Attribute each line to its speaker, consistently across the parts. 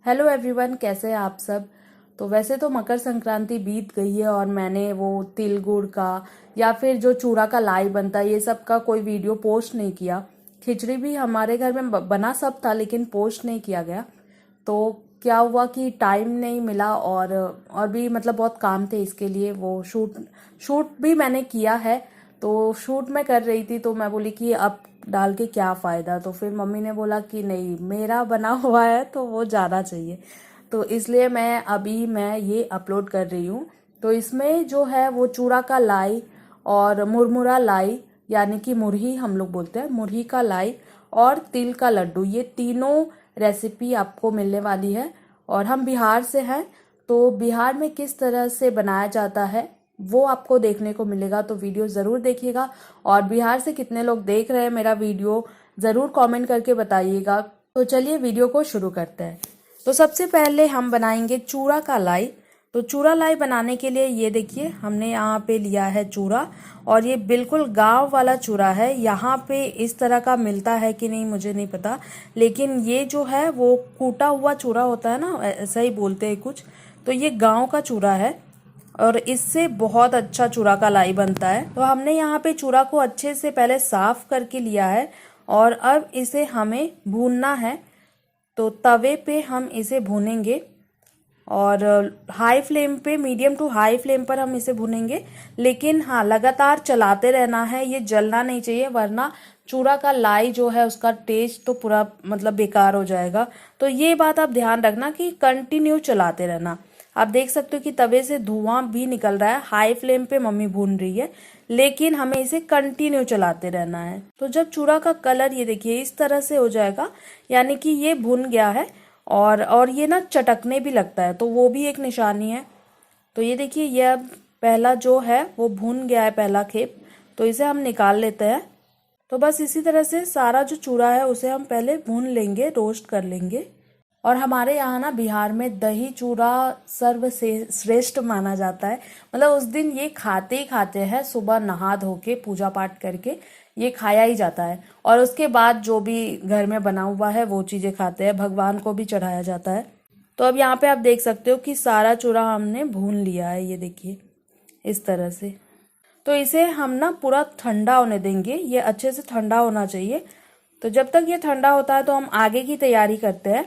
Speaker 1: Hello everyone, कैसे हैं आप सब। तो वैसे तो मकर संक्रांति बीत गई है और मैंने वो तिल गुड़ का या फिर जो चूड़ा का लाई बनता है ये सब का कोई वीडियो पोस्ट नहीं किया। खिचड़ी भी हमारे घर में बना सब था लेकिन पोस्ट नहीं किया गया। तो क्या हुआ कि टाइम नहीं मिला और भी मतलब बहुत काम थे, इसके लिए वो शूट शूट भी मैंने किया है। तो शूट मैं कर रही थी तो मैं बोली कि अब डाल के क्या फ़ायदा। तो फिर मम्मी ने बोला कि नहीं, मेरा बना हुआ है तो वो ज़्यादा चाहिए। तो इसलिए मैं ये अपलोड कर रही हूँ। तो इसमें जो है वो चूड़ा का लाई और मुरमुरा लाई, यानी कि मुरही हम लोग बोलते हैं, मुरही का लाई और तिल का लड्डू, ये तीनों रेसिपी आपको मिलने वाली है। और हम बिहार से हैं तो बिहार में किस तरह से बनाया जाता है वो आपको देखने को मिलेगा। तो वीडियो ज़रूर देखिएगा। और बिहार से कितने लोग देख रहे हैं मेरा वीडियो ज़रूर कमेंट करके बताइएगा। तो चलिए वीडियो को शुरू करते हैं। तो सबसे पहले हम बनाएंगे चूड़ा का लाई। तो चूड़ा लाई बनाने के लिए ये देखिए, हमने यहाँ पे लिया है चूड़ा और ये बिल्कुल गांव वाला चूड़ा है। यहाँ पे इस तरह का मिलता है कि नहीं मुझे नहीं पता, लेकिन ये जो है वो कूटा हुआ चूड़ा होता है ना, ऐसा ही बोलते हैं कुछ। तो ये गांव का चूड़ा है और इससे बहुत अच्छा चूड़ा का लाई बनता है। तो हमने यहाँ पे चूड़ा को अच्छे से पहले साफ करके लिया है और अब इसे हमें भूनना है। तो तवे पे हम इसे भूनेंगे और हाई फ्लेम पे, मीडियम टू हाई फ्लेम पर हम इसे भूनेंगे। लेकिन हाँ, लगातार चलाते रहना है, ये जलना नहीं चाहिए वरना चूड़ा का लाई जो है उसका टेस्ट तो पूरा मतलब बेकार हो जाएगा। तो ये बात आप ध्यान रखना कि कंटिन्यू चलाते रहना। आप देख सकते हो कि तवे से धुआं भी निकल रहा है। हाई फ्लेम पे मम्मी भून रही है लेकिन हमें इसे कंटिन्यू चलाते रहना है। तो जब चूड़ा का कलर ये देखिए इस तरह से हो जाएगा, यानी कि ये भुन गया है। और ये ना चटकने भी लगता है तो वो भी एक निशानी है। तो ये देखिए, ये अब पहला जो है वो भुन गया है पहला खेप। तो इसे हम निकाल लेते हैं। तो बस इसी तरह से सारा जो चूड़ा है उसे हम पहले भून लेंगे, रोस्ट कर लेंगे। और हमारे यहाँ ना बिहार में दही चूड़ा सर्व से श्रेष्ठ माना जाता है। मतलब उस दिन ये खाते ही खाते हैं, सुबह नहा धो के पूजा पाठ करके ये खाया ही जाता है। और उसके बाद जो भी घर में बना हुआ है वो चीज़ें खाते हैं, भगवान को भी चढ़ाया जाता है। तो अब यहाँ पे आप देख सकते हो कि सारा चूड़ा हमने भून लिया है, ये देखिए इस तरह से। तो इसे हम ना पूरा ठंडा होने देंगे, ये अच्छे से ठंडा होना चाहिए। तो जब तक ये ठंडा होता है तो हम आगे की तैयारी करते हैं।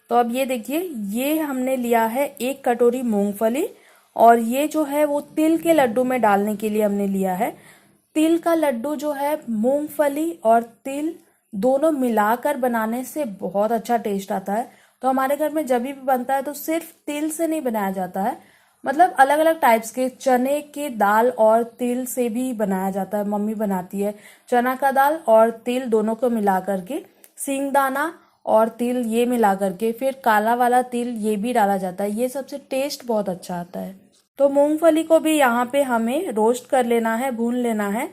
Speaker 1: तो अब ये देखिए, ये हमने लिया है 1 कटोरी मूंगफली और ये जो है वो तिल के लड्डू में डालने के लिए हमने लिया है। तिल का लड्डू जो है मूंगफली और तिल दोनों मिलाकर बनाने से बहुत अच्छा टेस्ट आता है। तो हमारे घर में जब भी बनता है तो सिर्फ तिल से नहीं बनाया जाता है, मतलब अलग अलग टाइप्स के चने के दाल और तिल से भी बनाया जाता है। मम्मी बनाती है चना का दाल और तिल दोनों को मिला करके, सींगदाना और तिल ये मिला करके, फिर काला वाला तिल ये भी डाला जाता है। ये सबसे टेस्ट बहुत अच्छा आता है। तो मूंगफली को भी यहाँ पे हमें रोस्ट कर लेना है, भून लेना है।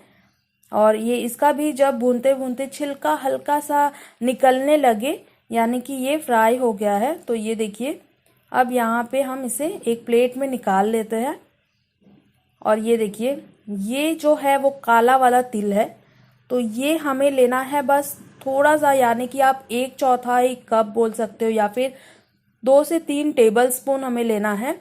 Speaker 1: और ये इसका भी जब भूनते भूनते छिलका हल्का सा निकलने लगे, यानी कि ये फ्राई हो गया है। तो ये देखिए, अब यहाँ पे हम इसे एक प्लेट में निकाल लेते हैं। और ये देखिए, ये जो है वो काला वाला तिल है। तो ये हमें लेना है बस थोड़ा सा, यानी कि आप 1/4 कप बोल सकते हो या फिर 2 से 3 टेबल स्पून हमें लेना है।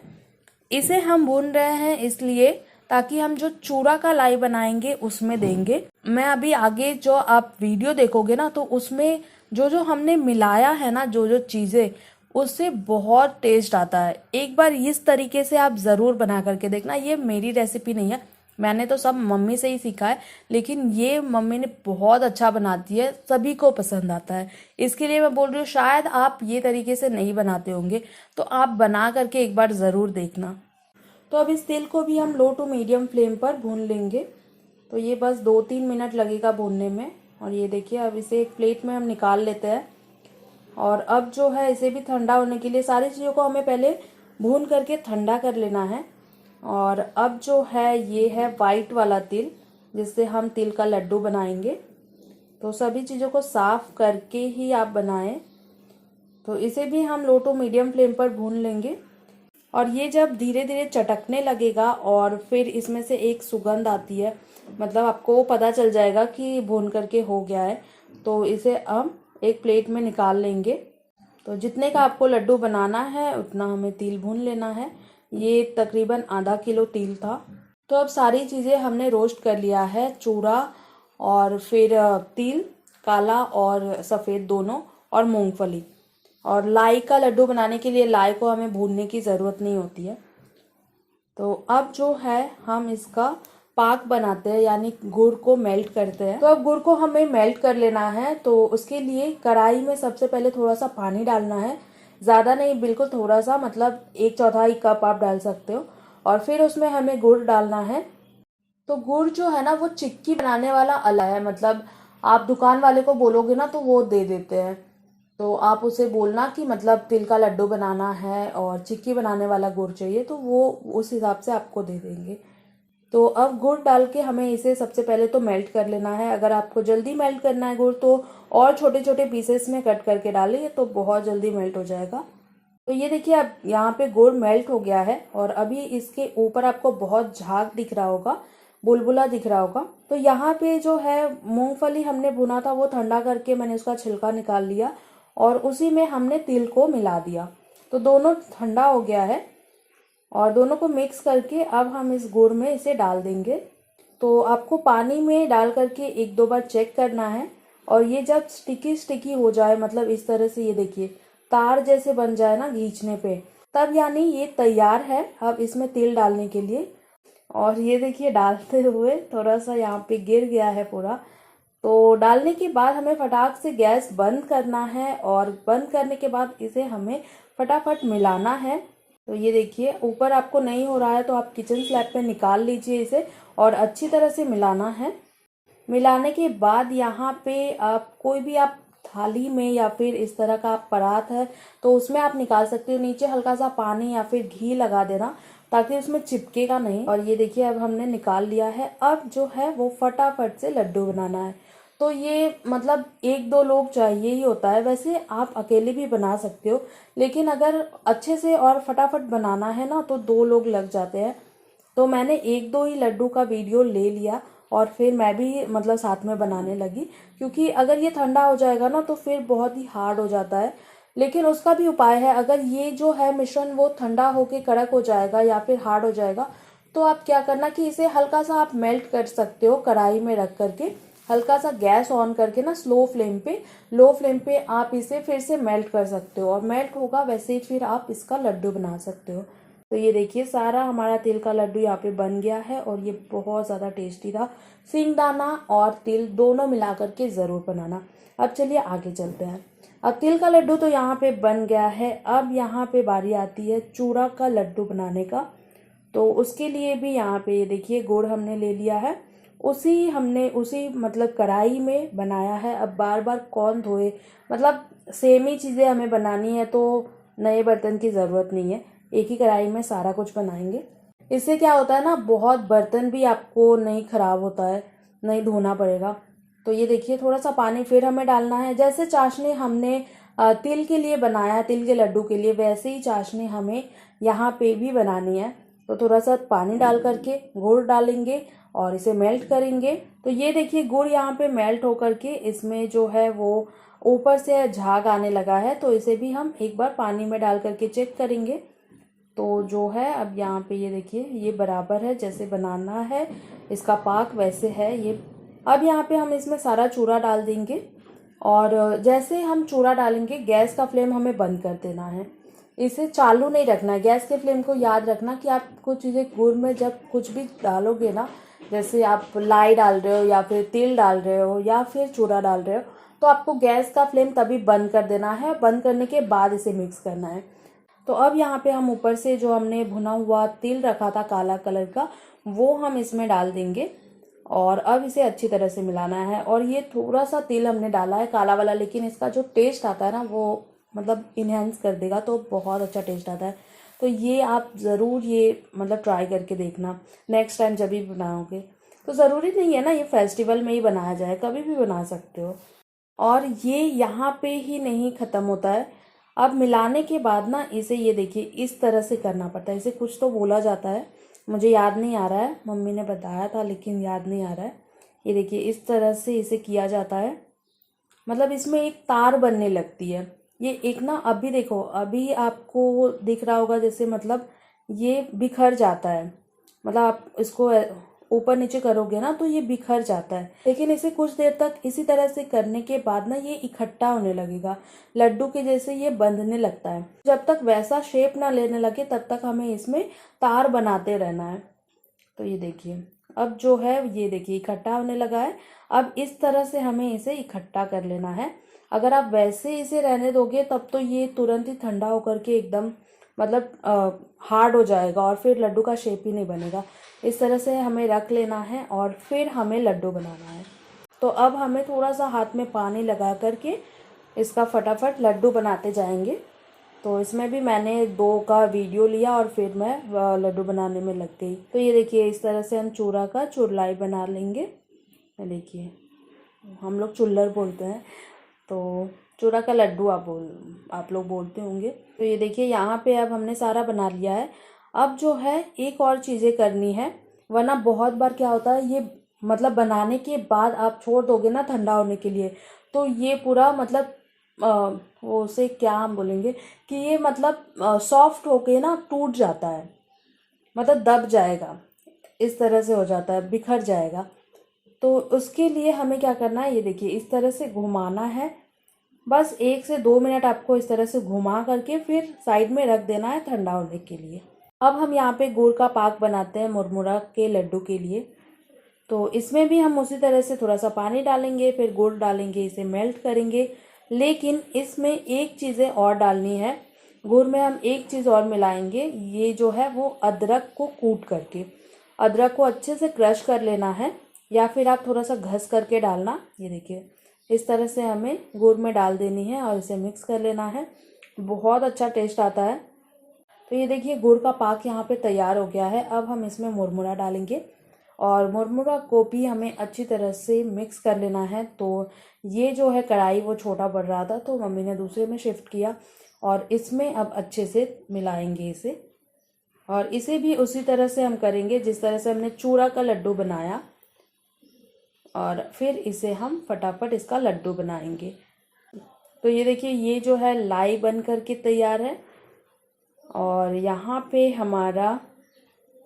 Speaker 1: इसे हम भून रहे हैं इसलिए ताकि हम जो चूड़ा का लाई बनाएंगे उसमें देंगे। मैं अभी आगे जो आप वीडियो देखोगे ना तो उसमें जो जो हमने मिलाया है ना, जो जो चीज़ें, उससे बहुत टेस्ट आता है। एक बार इस तरीके से आप ज़रूर बना करके देखना। ये मेरी रेसिपी नहीं है, मैंने तो सब मम्मी से ही सीखा है, लेकिन ये मम्मी ने बहुत अच्छा बनाती है, सभी को पसंद आता है। इसके लिए मैं बोल रही हूँ, शायद आप ये तरीके से नहीं बनाते होंगे तो आप बना करके एक बार ज़रूर देखना। तो अब इस तिल को भी हम लो टू मीडियम फ्लेम पर भून लेंगे। तो ये बस 2-3 मिनट लगेगा भूनने में। और ये देखिए, अब इसे एक प्लेट में हम निकाल लेते हैं। और अब जो है इसे भी ठंडा होने के लिए सारी चीज़ों को हमें पहले भून करके ठंडा कर लेना है। और अब जो है ये है वाइट वाला तिल, जिससे हम तिल का लड्डू बनाएंगे। तो सभी चीज़ों को साफ करके ही आप बनाएं। तो इसे भी हम लो टू मीडियम फ्लेम पर भून लेंगे। और ये जब धीरे धीरे चटकने लगेगा और फिर इसमें से एक सुगंध आती है, मतलब आपको पता चल जाएगा कि भून करके हो गया है। तो इसे हम एक प्लेट में निकाल लेंगे। तो जितने का आपको लड्डू बनाना है उतना हमें तिल भून लेना है। ये तकरीबन आधा किलो तिल था। तो अब सारी चीज़ें हमने रोस्ट कर लिया है, चूड़ा और फिर तिल, काला और सफ़ेद दोनों, और मूंगफली। और लाई का लड्डू बनाने के लिए लाई को हमें भूनने की ज़रूरत नहीं होती है। तो अब जो है हम इसका पाक बनाते हैं, यानी गुड़ को मेल्ट करते हैं। तो अब गुड़ को हमें मेल्ट कर लेना है। तो उसके लिए कढ़ाई में सबसे पहले थोड़ा सा पानी डालना है, ज़्यादा नहीं, बिल्कुल थोड़ा सा, मतलब 1/4 कप आप डाल सकते हो। और फिर उसमें हमें गुड़ डालना है। तो गुड़ जो है ना वो चिक्की बनाने वाला अलग है, मतलब आप दुकान वाले को बोलोगे ना तो वो दे देते हैं। तो आप उसे बोलना कि मतलब तिल का लड्डू बनाना है और चिक्की बनाने वाला गुड़ चाहिए, तो वो उस हिसाब से आपको दे देंगे। तो अब गुड़ डाल के हमें इसे सबसे पहले तो मेल्ट कर लेना है। अगर आपको जल्दी मेल्ट करना है गुड़ तो और छोटे छोटे पीसेस में कट करके डालिए, तो बहुत जल्दी मेल्ट हो जाएगा। तो ये देखिए अब यहाँ पे गुड़ मेल्ट हो गया है और अभी इसके ऊपर आपको बहुत झाग दिख रहा होगा, बुलबुला दिख रहा होगा। तो यहाँ पे जो है मूंगफली हमने भुना था वो ठंडा करके मैंने उसका छिलका निकाल लिया और उसी में हमने तिल को मिला दिया। तो दोनों ठंडा हो गया है और दोनों को मिक्स करके अब हम इस गुड़ में इसे डाल देंगे। तो आपको पानी में डाल करके 1-2 बार चेक करना है। और ये जब स्टिकी स्टिकी हो जाए, मतलब इस तरह से, ये देखिए तार जैसे बन जाए ना खींचने पे, तब यानी ये तैयार है अब इसमें तिल डालने के लिए। और ये देखिए डालते हुए थोड़ा सा यहाँ पे गिर गया है पूरा। तो डालने के बाद हमें फटाक से गैस बंद करना है और बंद करने के बाद इसे हमें फटाफट मिलाना है। तो ये देखिए ऊपर आपको नहीं हो रहा है तो आप किचन स्लैब पे निकाल लीजिए इसे और अच्छी तरह से मिलाना है। मिलाने के बाद यहाँ पे आप कोई भी आप थाली में या फिर इस तरह का आप परात है तो उसमें आप निकाल सकते हो। नीचे हल्का सा पानी या फिर घी लगा देना ताकि उसमें चिपकेगा नहीं। और ये देखिए अब हमने निकाल लिया है। अब जो है वो फटाफट से लड्डू बनाना है। तो ये मतलब 1-2 लोग चाहिए ही होता है। वैसे आप अकेले भी बना सकते हो, लेकिन अगर अच्छे से और फटाफट बनाना है ना तो 2 लोग लग जाते हैं। तो मैंने 1-2 ही लड्डू का वीडियो ले लिया और फिर मैं भी मतलब साथ में बनाने लगी, क्योंकि अगर ये ठंडा हो जाएगा ना तो फिर बहुत ही हार्ड हो जाता है। लेकिन उसका भी उपाय है, अगर ये जो है मिश्रण वो ठंडा होके कड़क हो जाएगा या फिर हार्ड हो जाएगा तो आप क्या करना कि इसे हल्का सा आप मेल्ट कर सकते हो कढ़ाई में रख करके। हल्का सा गैस ऑन करके ना लो फ्लेम पे आप इसे फिर से मेल्ट कर सकते हो और मेल्ट होगा वैसे ही फिर आप इसका लड्डू बना सकते हो। तो ये देखिए सारा हमारा तिल का लड्डू यहाँ पे बन गया है और ये बहुत ज़्यादा टेस्टी था। सिंगदाना और तिल दोनों मिला करके ज़रूर बनाना। अब चलिए आगे चलते हैं। अब तिल का लड्डू तो यहाँ पे बन गया है। अब यहाँ पे बारी आती है चूड़ा का लड्डू बनाने का। तो उसके लिए भी यहाँ पे ये देखिए गुड़ हमने ले लिया है, उसी मतलब कढ़ाई में बनाया है। अब बार बार कौन धोए, मतलब सेम ही चीज़ें हमें बनानी है तो नए बर्तन की ज़रूरत नहीं है, एक ही कढ़ाई में सारा कुछ बनाएंगे। इससे क्या होता है ना, बहुत बर्तन भी आपको नहीं खराब होता है, नहीं धोना पड़ेगा। तो ये देखिए थोड़ा सा पानी फिर हमें डालना है। जैसे चाशनी हमने तिल के लिए बनाया, तिल के लड्डू के लिए, वैसे ही चाशनी हमें यहाँ पे भी बनानी है। तो थोड़ा सा पानी डाल करके गुड़ डालेंगे और इसे मेल्ट करेंगे। तो ये देखिए गुड़ यहाँ पे मेल्ट होकर के इसमें जो है वो ऊपर से झाग आने लगा है। तो इसे भी हम एक बार पानी में डाल करके चेक करेंगे। तो जो है अब यहाँ पे ये देखिए ये बराबर है, जैसे बनाना है इसका पाक वैसे है ये। अब यहाँ पे हम इसमें सारा चूड़ा डाल देंगे और जैसे हम चूड़ा डालेंगे गैस का फ्लेम हमें बंद कर देना है, इसे चालू नहीं रखना है। गैस के फ्लेम को याद रखना कि आप कुछ चीज़ें गुड़ में जब कुछ भी डालोगे ना, जैसे आप लाई डाल रहे हो या फिर तिल डाल रहे हो या फिर चूड़ा डाल रहे हो, तो आपको गैस का फ्लेम तभी बंद कर देना है। बंद करने के बाद इसे मिक्स करना है। तो अब यहाँ पे हम ऊपर से जो हमने भुना हुआ तिल रखा था काला कलर का, वो हम इसमें डाल देंगे और अब इसे अच्छी तरह से मिलाना है। और ये थोड़ा सा तिल हमने डाला है काला वाला, लेकिन इसका जो टेस्ट आता है ना वो मतलब इन्हेंस कर देगा, तो बहुत अच्छा टेस्ट आता है। तो ये आप ज़रूर ये मतलब ट्राई करके देखना नेक्स्ट टाइम जब भी बनाओगे। तो ज़रूरी नहीं है ना ये फेस्टिवल में ही बनाया जाए, कभी भी बना सकते हो। और ये यहाँ पे ही नहीं ख़त्म होता है। अब मिलाने के बाद ना इसे ये देखिए इस तरह से करना पड़ता है। इसे कुछ तो बोला जाता है, मुझे याद नहीं आ रहा है, मम्मी ने बताया था लेकिन याद नहीं आ रहा है। ये देखिए इस तरह से इसे किया जाता है, मतलब इसमें एक तार बनने लगती है। ये एक ना अभी देखो, अभी आपको दिख रहा होगा जैसे मतलब ये बिखर जाता है, मतलब आप इसको ऊपर नीचे करोगे ना तो ये बिखर जाता है। लेकिन इसे कुछ देर तक इसी तरह से करने के बाद ना ये इकट्ठा होने लगेगा, लड्डू के जैसे ये बंधने लगता है। जब तक वैसा शेप ना लेने लगे तब तक हमें इसमें तार बनाते रहना है। तो ये देखिए अब जो है ये देखिए इकट्ठा होने लगा है। अब इस तरह से हमें इसे इकट्ठा कर लेना है। अगर आप वैसे इसे रहने दोगे तब तो ये तुरंत ही ठंडा होकर के एकदम मतलब हार्ड हो जाएगा और फिर लड्डू का शेप ही नहीं बनेगा। इस तरह से हमें रख लेना है और फिर हमें लड्डू बनाना है। तो अब हमें थोड़ा सा हाथ में पानी लगा करके इसका फटाफट लड्डू बनाते जाएंगे। तो इसमें भी मैंने 2 का वीडियो लिया और फिर मैं लड्डू बनाने में लग गई। तो ये देखिए इस तरह से हम चूरा का चुरलाई बना लेंगे। ये देखिए हम लोग चुल्लर बोलते हैं, तो चूरा का लड्डू आप लोग बोलते होंगे। तो ये देखिए यहाँ पे अब हमने सारा बना लिया है। अब जो है एक और चीज़ें करनी है, वरना बहुत बार क्या होता है ये मतलब बनाने के बाद आप छोड़ दोगे ना ठंडा होने के लिए, तो ये पूरा मतलब वो उसे क्या हम बोलेंगे कि ये मतलब सॉफ्ट होके ना टूट जाता है, मतलब दब जाएगा, इस तरह से हो जाता है, बिखर जाएगा। तो उसके लिए हमें क्या करना है, ये देखिए इस तरह से घुमाना है। बस 1 से 2 मिनट आपको इस तरह से घुमा करके फिर साइड में रख देना है ठंडा होने के लिए। अब हम यहाँ पे गुड़ का पाक बनाते हैं मुरमुरा के लड्डू के लिए। तो इसमें भी हम उसी तरह से थोड़ा सा पानी डालेंगे, फिर गुड़ डालेंगे, इसे मेल्ट करेंगे। लेकिन इसमें एक चीज़ें और डालनी है। गुड़ में हम एक चीज़ और मिलाएंगे, ये जो है वो अदरक को कूट करके, अदरक को अच्छे से क्रश कर लेना है, या फिर आप थोड़ा सा घस करके डालना। ये देखिए इस तरह से हमें गुड़ में डाल देनी है और इसे मिक्स कर लेना है। बहुत अच्छा टेस्ट आता है। तो ये देखिए गुड़ का पाक यहाँ पे तैयार हो गया है। अब हम इसमें मुरमुरा डालेंगे और मुरमुरा को भी हमें अच्छी तरह से मिक्स कर लेना है। तो ये जो है कढ़ाई वो छोटा पड़ रहा था तो मम्मी ने दूसरे में शिफ्ट किया और इसमें अब अच्छे से मिलाएंगे इसे। और इसे भी उसी तरह से हम करेंगे जिस तरह से हमने चूड़ा का लड्डू बनाया, और फिर इसे हम फटाफट इसका लड्डू बनाएंगे। तो ये देखिए ये जो है लाई बन करके तैयार है और यहाँ पे हमारा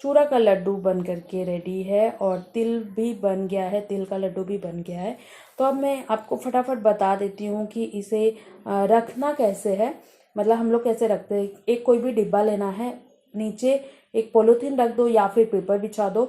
Speaker 1: चूड़ा का लड्डू बन करके रेडी है और तिल भी बन गया है, तिल का लड्डू भी बन गया है। तो अब मैं आपको फटाफट बता देती हूँ कि इसे रखना कैसे है, मतलब हम लोग कैसे रखते हैं। एक कोई भी डिब्बा लेना है, नीचे एक पॉलीथीन रख दो या फिर पेपर बिछा दो,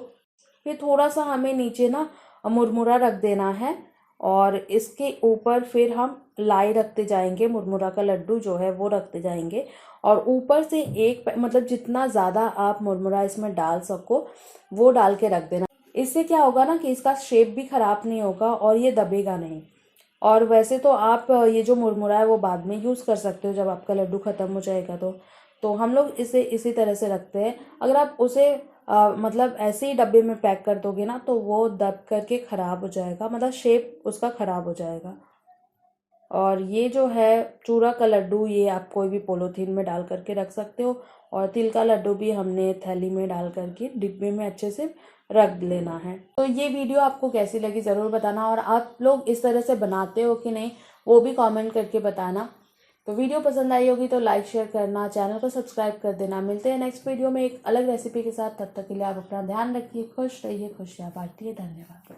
Speaker 1: फिर थोड़ा सा हमें नीचे ना मुरमुरा रख देना है और इसके ऊपर फिर हम लाई रखते जाएंगे, मुरमुरा का लड्डू जो है वो रखते जाएंगे और ऊपर से मतलब जितना ज़्यादा आप मुरमुरा इसमें डाल सको वो डाल के रख देना। इससे क्या होगा ना कि इसका शेप भी ख़राब नहीं होगा और ये दबेगा नहीं। और वैसे तो आप ये जो मुरमुरा है वो बाद में यूज़ कर सकते हो जब आपका लड्डू ख़त्म हो जाएगा। तो हम लोग इसे इसी तरह से रखते हैं। अगर आप उसे मतलब ऐसे ही डब्बे में पैक कर दोगे ना तो वो दब करके ख़राब हो जाएगा, मतलब शेप उसका ख़राब हो जाएगा। और ये जो है चूड़ा का लड्डू ये आप कोई भी पॉलीथीन में डाल करके रख सकते हो और तिल का लड्डू भी हमने थैली में डाल करके डिब्बे में अच्छे से रख लेना है। तो ये वीडियो आपको कैसी लगी ज़रूर बताना और आप लोग इस तरह से बनाते हो कि नहीं वो भी कमेंट करके बताना। तो वीडियो पसंद आई होगी तो लाइक शेयर करना, चैनल को सब्सक्राइब कर देना। मिलते हैं नेक्स्ट वीडियो में एक अलग रेसिपी के साथ। तब तक के लिए आप अपना ध्यान रखिए, खुश रहिए, खुशियाँ बांटिए। धन्यवाद।